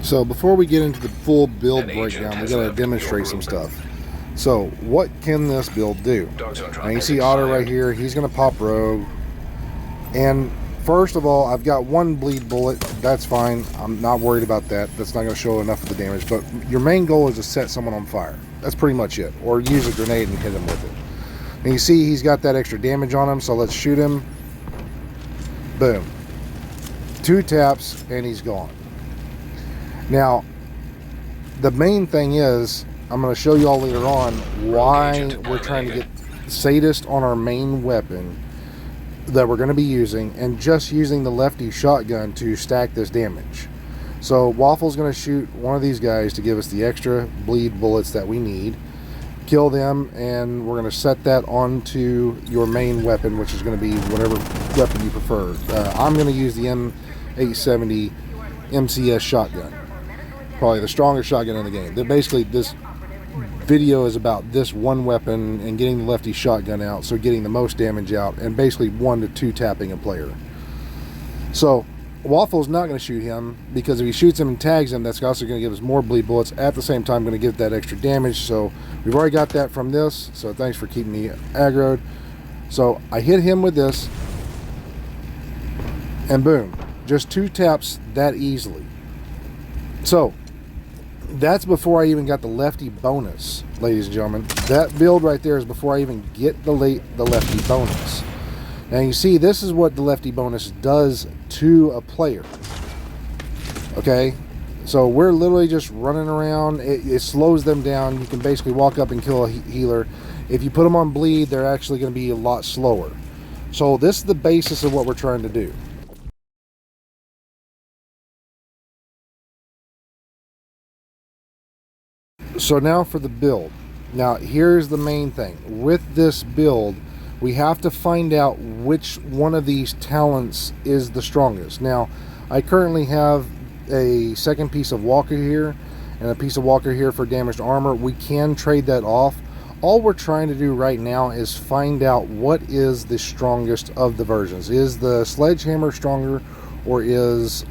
So before we get into the full build breakdown, we gotta demonstrate some stuff. So what can this build do? Now you see Otter right here, he's gonna pop rogue. And first of all, I've got one bleed bullet, that's fine. I'm not worried about that. That's not gonna show enough of the damage, but your main goal is to set someone on fire. That's pretty much it. Or use a grenade and hit him with it. And you see he's got that extra damage on him, so let's shoot him. Boom. 2 taps and he's gone. Now, the main thing is, I'm going to show you all later on why we're trying to get Sadist on our main weapon that we're going to be using, and just using the lefty shotgun to stack this damage. So Waffle's going to shoot one of these guys to give us the extra bleed bullets that we need, kill them, and we're going to set that onto your main weapon, which is going to be whatever weapon you prefer. I'm going to use the M870 MCS shotgun. Probably the strongest shotgun in the game. Basically, this video is about this one weapon and getting the lefty shotgun out, so getting the most damage out, and basically 1 to 2 tapping a player. So Waffle's not going to shoot him, because if he shoots him and tags him, that's also going to give us more bleed bullets. At the same time, going to get that extra damage. So we've already got that from this, so thanks for keeping me aggroed. So I hit him with this, and boom, just 2 taps that easily. So that's before I even got the lefty bonus, ladies and gentlemen. That build right there is before I even get the lefty bonus. Now you see, this is what the lefty bonus does to a player. Okay, so we're literally just running around. It slows them down. You can basically walk up and kill a healer. If you put them on bleed, they're actually going to be a lot slower. So this is the basis of what we're trying to do. So now for the build. Now here's the main thing. With this build, we have to find out which one of these talents is the strongest. Now, I currently have a second piece of Walker here and a piece of Walker here for damaged armor. We can trade that off. All we're trying to do right now is find out what is the strongest of the versions. Is the Sledgehammer stronger, or is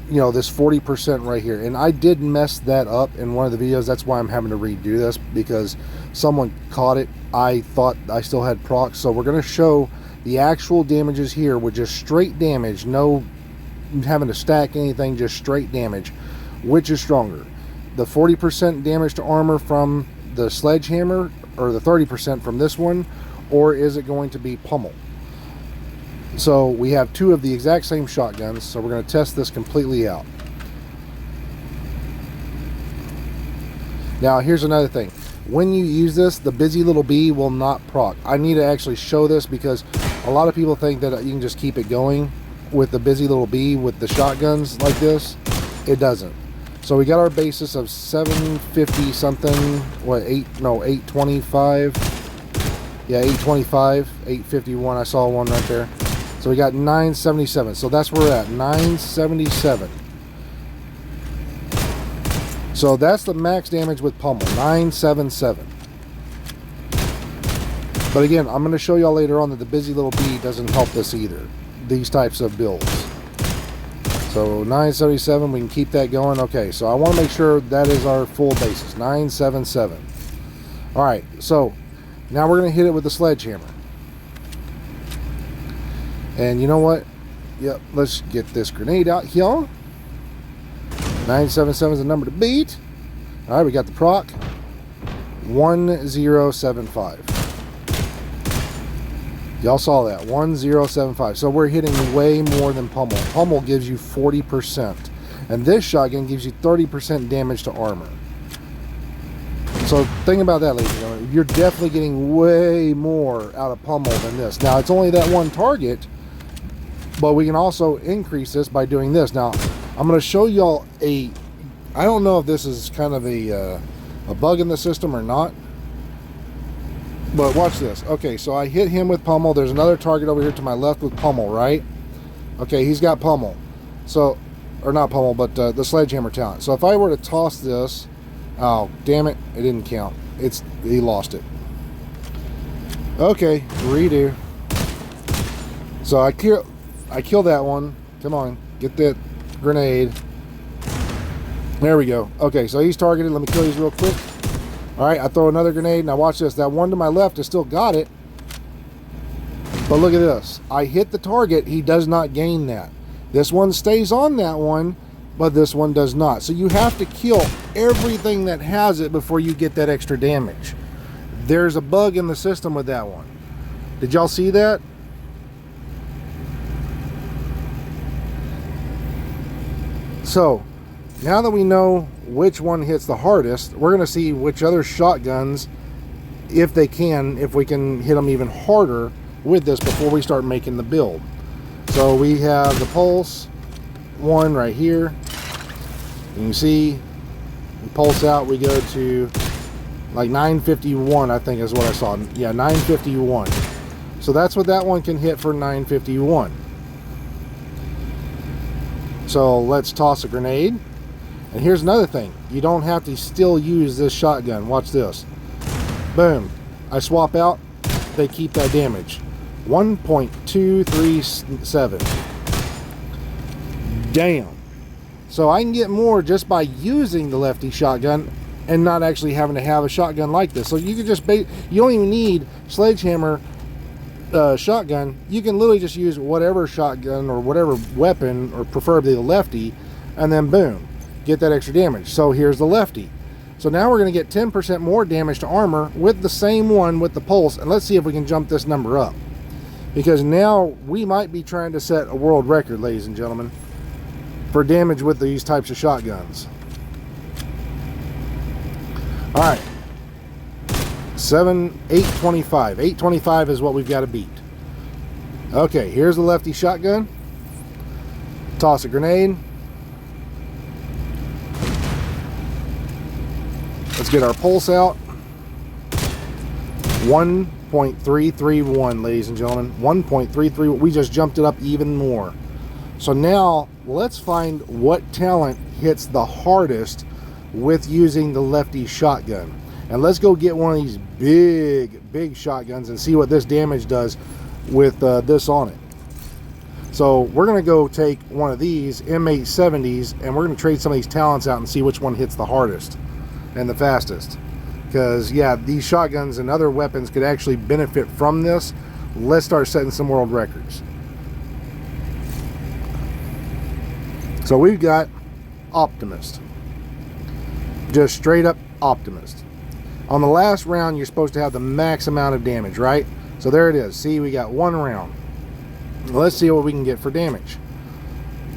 you know, this 40% right here? And I did mess that up in one of the videos. That's why I'm having to redo this, because someone caught it. I thought I still had procs. So we're going to show the actual damages here with just straight damage, no having to stack anything, just straight damage. Which is stronger, the 40% damage to armor from the Sledgehammer, or the 30% from this one, or is it going to be Pummel? So we have 2 of the exact same shotguns, so we're going to test this completely out. Now here's another thing. When you use this, the busy little bee will not proc. I need to actually show this, because a lot of people think that you can just keep it going with the busy little bee with the shotguns like this. It doesn't. So we got our basis of 750 something, what, 825. Yeah, 825, 851. I saw one right there. So we got 977. So that's where we're at, 977. So that's the max damage with Pummel, 977. But again, I'm going to show y'all later on that the busy little bee doesn't help this either, these types of builds. So 977, we can keep that going. Okay, so I want to make sure that is our full basis, 977. All right, so now we're going to hit it with the Sledgehammer. And you know what? Yep, let's get this grenade out here. 977 is the number to beat. All right, we got the proc. 1075. Y'all saw that, 1075. So we're hitting way more than Pummel. Pummel gives you 40%, and this shotgun gives you 30% damage to armor. So think about that, ladies and gentlemen. You're definitely getting way more out of Pummel than this. Now, it's only that one target, but we can also increase this by doing this. Now, I'm going to show y'all I don't know if this is kind of a bug in the system or not, but watch this. Okay, so I hit him with Pummel. There's another target over here to my left with Pummel, right? Okay, he's got Pummel. So, or not Pummel, but the Sledgehammer talent. So if I were to toss this, oh, damn it, it didn't count. He lost it. Okay, redo. So I kill that one. Come on, get that grenade. There we go. Okay, so he's targeted. Let me kill these real quick. All right, I throw another grenade. Now watch this. That one to my left has still got it. But look at this. I hit the target. He does not gain that. This one stays on that one, but this one does not. So you have to kill everything that has it before you get that extra damage. There's a bug in the system with that one. Did y'all see that? So now that we know which one hits the hardest, we're going to see which other shotguns, if we can hit them even harder with this before we start making the build. So we have the Pulse one right here. You can see we pulse out, we go to like 951, I think is what I saw. Yeah, 951. So that's what that one can hit for 951. So let's toss a grenade. And here's another thing. You don't have to still use this shotgun. Watch this. Boom. I swap out. They keep that damage. 1.237. Damn. So I can get more just by using the lefty shotgun and not actually having to have a shotgun like this. So you can just you don't even need Sledgehammer shotgun. You can literally just use whatever shotgun or whatever weapon, or preferably the lefty, and then boom, get that extra damage. So here's the lefty. So now we're going to get 10% more damage to armor with the same one with the Pulse, and let's see if we can jump this number up, because now we might be trying to set a world record, ladies and gentlemen, for damage with these types of shotguns. All right, 825. 825 is what we've got to beat. Okay, here's the lefty shotgun. Toss a grenade. Let's get our pulse out. 1.331, ladies and gentlemen. 1.33. We just jumped it up even more. So now let's find what talent hits the hardest with using the lefty shotgun. And let's go get one of these big shotguns and see what this damage does with this on it. So we're going to go take one of these M870s, and we're going to trade some of these talents out and see which one hits the hardest and the fastest. Because yeah, these shotguns and other weapons could actually benefit from this. Let's start setting some world records. So we've got Optimist. Just straight up Optimist. On the last round, you're supposed to have the max amount of damage, right? So there it is. See, we got one round. Let's see what we can get for damage.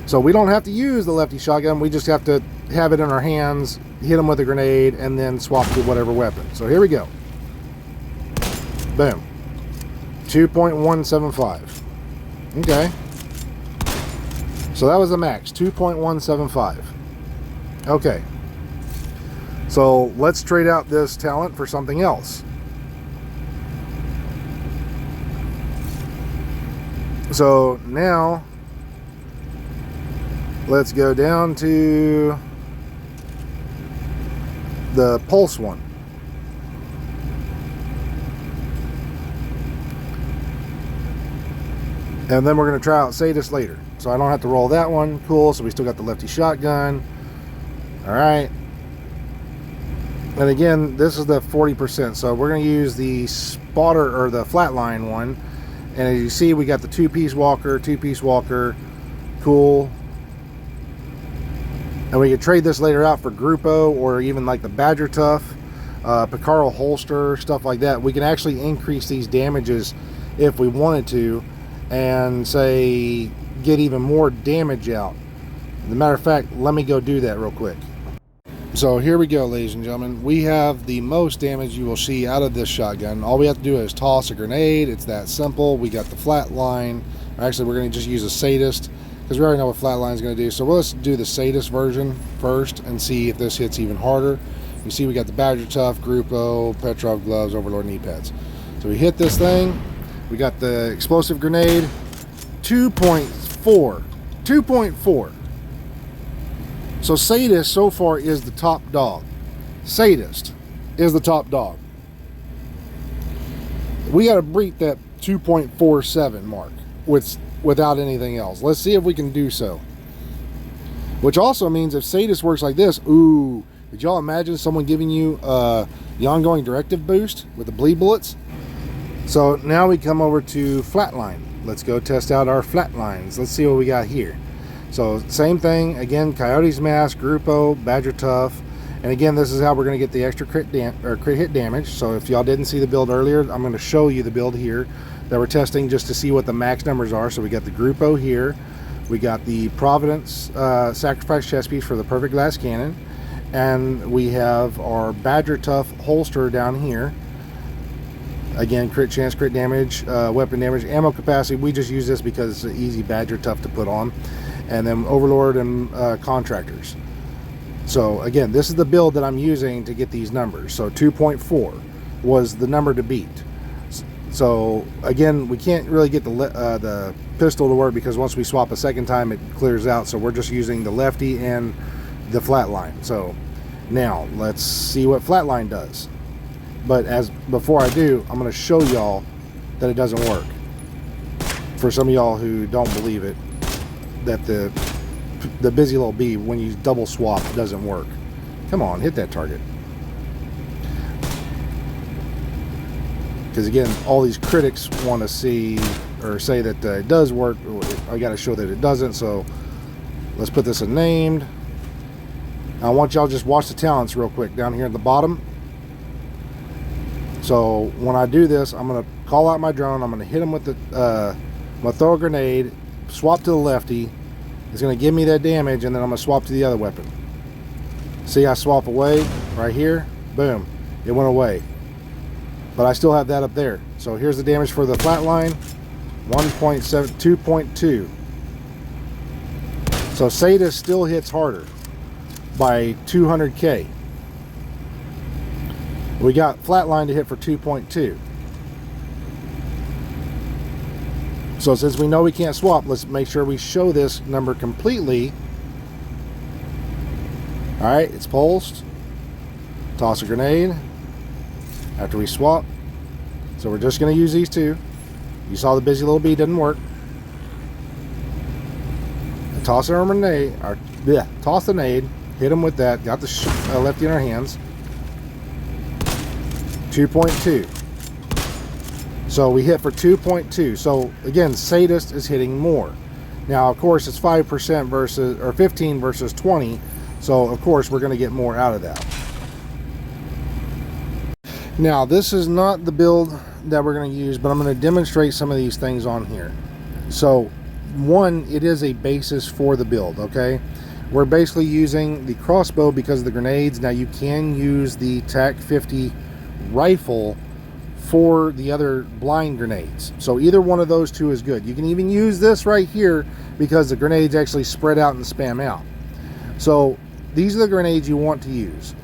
So we don't have to use the lefty shotgun. We just have to have it in our hands, hit them with a grenade, and then swap to whatever weapon. So here we go. Boom. 2.175. Okay. So that was the max, 2.175. Okay. So let's trade out this talent for something else. So now let's go down to the Pulse one. And then we're going to try out Sadist later. So I don't have to roll that one. Cool. So we still got the lefty shotgun. All right. And again, this is the 40%. So we're going to use the spotter or the flatline one. And as you see, we got the two-piece walker. Cool. And we could trade this later out for Grupo, or even like the Badger Tough, Picaro holster, stuff like that. We can actually increase these damages if we wanted to, and say get even more damage out. As a matter of fact, let me go do that real quick. So here we go, ladies and gentlemen. We have the most damage you will see out of this shotgun. All we have to do is toss a grenade. It's that simple. We got the flatline. Actually, we're going to just use a Sadist, because we already know what flatline is going to do. So let's do the Sadist version first and see if this hits even harder. You see we got the Badger Tough, Grupo, Petrov gloves, Overlord knee pads. So we hit this thing. We got the explosive grenade. 2.4. 2.4. So Sadist so far is the top dog. Sadist is the top dog. We got to beat that 2.47 mark without anything else. Let's see if we can do so. Which also means if Sadist works like this, ooh, could y'all imagine someone giving you the ongoing directive boost with the bleed bullets? So now we come over to Flatline. Let's go test out our Flatlines. Let's see what we got here. So same thing, again, Coyote's Mask, Grupo, Badger Tough. And again, this is how we're going to get the extra crit hit damage. So if y'all didn't see the build earlier, I'm going to show you the build here that we're testing just to see what the max numbers are. So we got the Grupo here. We got the Providence Sacrifice chest piece for the Perfect Glass Cannon. And we have our Badger Tough holster down here. Again, crit chance, crit damage, weapon damage, ammo capacity. We just use this because it's an easy Badger Tough to put on. And then Overlord and Contractors. So again, this is the build that I'm using to get these numbers. So 2.4 was the number to beat. So again, we can't really get the pistol to work because once we swap a second time, it clears out. So we're just using the lefty and the Flatline. So now let's see what Flatline does. But before I do, I'm going to show y'all that it doesn't work. For some of y'all who don't believe it, that the busy little bee, when you double swap, doesn't work. Come on, hit that target. Because again, all these critics want to see or say that it does work. I got to show that it doesn't. So let's put this in named. I want y'all to just watch the talents real quick down here at the bottom. So when I do this, I'm going to call out my drone. I'm going to hit him with the I'm going to throw a grenade, swap to the lefty. It's going to give me that damage, and then I'm going to swap to the other weapon. See, I swap away right here. Boom. It went away. But I still have that up there. So here's the damage for the Flatline. 1.7, 2.2. So Sadist still hits harder by 200k. We got Flatline to hit for 2.2. So since we know we can't swap, let's make sure we show this number completely. Alright, it's pulsed. Toss a grenade after we swap. So we're just going to use these two. You saw the busy little bee didn't work. Toss our grenade, toss the nade, hit him with that, got the lefty in our hands. 2.2. So we hit for 2.2. So again, Sadist is hitting more. Now, of course, it's 5% versus, or 15 versus 20. So of course, we're going to get more out of that. Now, this is not the build that we're going to use, but I'm going to demonstrate some of these things on here. So one, it is a basis for the build, okay? We're basically using the crossbow because of the grenades. Now, you can use the TAC 50 rifle for the other blind grenades. So either one of those two is good. You can even use this right here because the grenades actually spread out and spam out. So these are the grenades you want to use.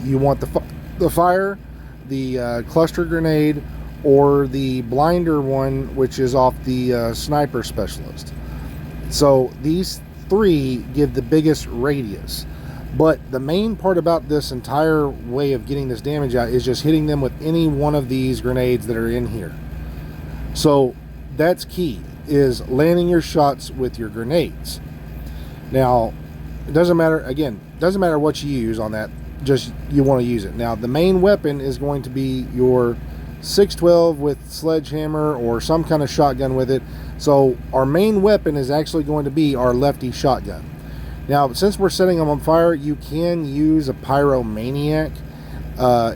You want the fire, the cluster grenade, or the blinder one, which is off the sniper specialist. So these three give the biggest radius. But the main part about this entire way of getting this damage out is just hitting them with any one of these grenades that are in here. So that's key, is landing your shots with your grenades. Now, it doesn't matter, again, doesn't matter what you use on that, just you want to use it. Now, the main weapon is going to be your 612 with Sledgehammer or some kind of shotgun with it. So our main weapon is actually going to be our lefty shotgun. Now, since we're setting them on fire, you can use a Pyromaniac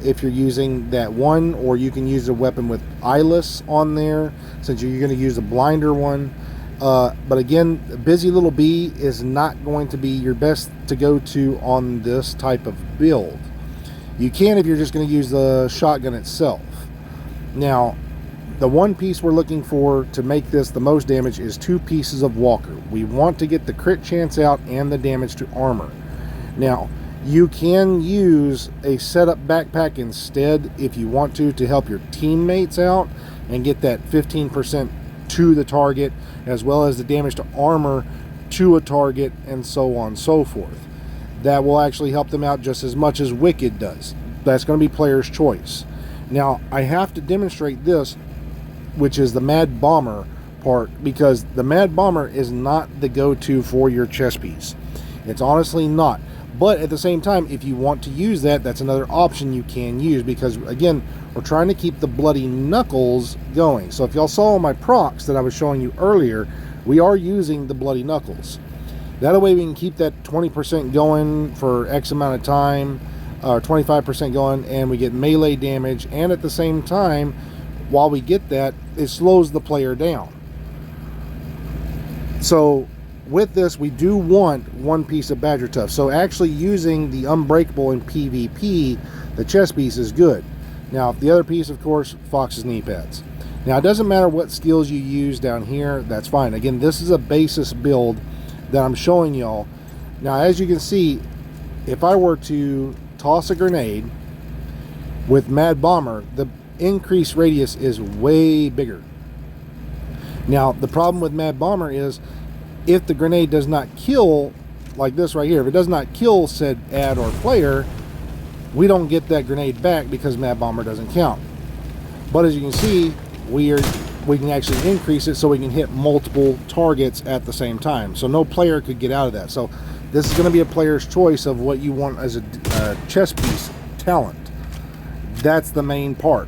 if you're using that one, or you can use a weapon with eyeless on there since you're going to use a blinder one. But again, Busy Little Bee is not going to be your best to go to on this type of build. You can if you're just going to use the shotgun itself. Now, the one piece we're looking for to make this the most damage is 2 pieces of Walker. We want to get the crit chance out and the damage to armor. Now, you can use a setup backpack instead if you want to help your teammates out and get that 15% to the target, as well as the damage to armor to a target, and so on and so forth. That will actually help them out just as much as Wicked does. That's going to be player's choice. Now, I have to demonstrate this, which is the Mad Bomber part, because the Mad Bomber is not the go-to for your chest piece. It's honestly not. But at the same time, if you want to use that, that's another option you can use, because again, we're trying to keep the bloody knuckles going. So if y'all saw my procs that I was showing you earlier, we are using the bloody knuckles. That way we can keep that 20% going for X amount of time, or 25% going, and we get melee damage, and at the same time, while we get that, it slows the player down. So with this, we do want one piece of Badger Tuft. So actually using the Unbreakable in PvP, the chest piece is good. Now, the other piece, of course, Fox's knee pads. Now, it doesn't matter what skills you use down here, that's fine. Again, this is a basis build that I'm showing y'all. Now, as you can see, if I were to toss a grenade with Mad Bomber, the increased radius is way bigger. Now, the problem with Mad Bomber is if the grenade does not kill, like this right here, if it does not kill said ad or player, we don't get that grenade back because Mad Bomber doesn't count. But as you can see, we can actually increase it so we can hit multiple targets at the same time. So no player could get out of that. So this is going to be a player's choice of what you want as a chess piece talent. That's the main part.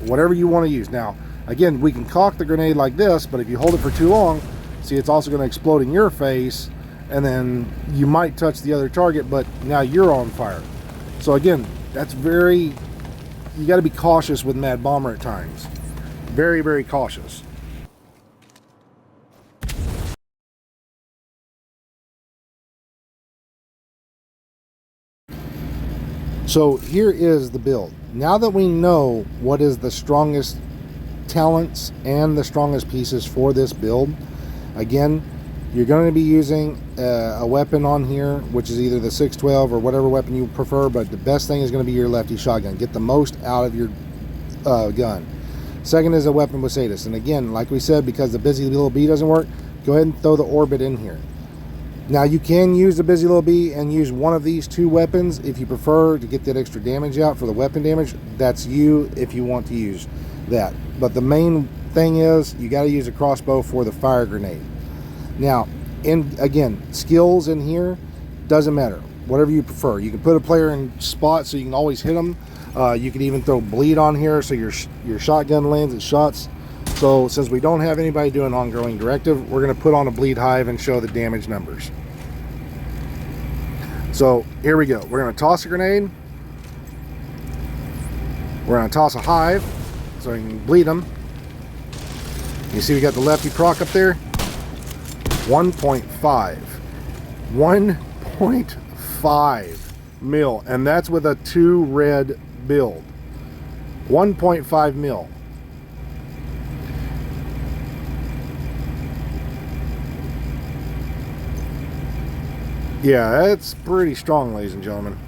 Whatever you want to use. Now, again, we can cock the grenade like this, but if you hold it for too long, see, it's also going to explode in your face, and then you might touch the other target, but now you're on fire. So again, that's you got to be cautious with Mad Bomber at times. Very, very cautious. So here is the build. Now that we know what is the strongest talents and the strongest pieces for this build, again, you're going to be using a weapon on here, which is either the 612 or whatever weapon you prefer, but the best thing is going to be your lefty shotgun. Get the most out of your gun. Second is a weapon with Sadist. And again, like we said, because the busy little bee doesn't work, go ahead and throw the orbit in here. Now, you can use the busy little bee and use one of these two weapons if you prefer to get that extra damage out for the weapon damage. That's you if you want to use that. But the main thing is you got to use a crossbow for the fire grenade. Now, again, skills in here doesn't matter. Whatever you prefer. You can put a player in spots so you can always hit them. You can even throw bleed on here so your shotgun lands its shots. So since we don't have anybody doing ongoing directive, we're going to put on a bleed hive and show the damage numbers. So here we go. We're going to toss a grenade. We're going to toss a hive so you can bleed them. You see we got the lefty proc up there. 1.5. 1.5 mil. And that's with a 2 red build. 1.5 mil. Yeah, that's pretty strong, ladies and gentlemen.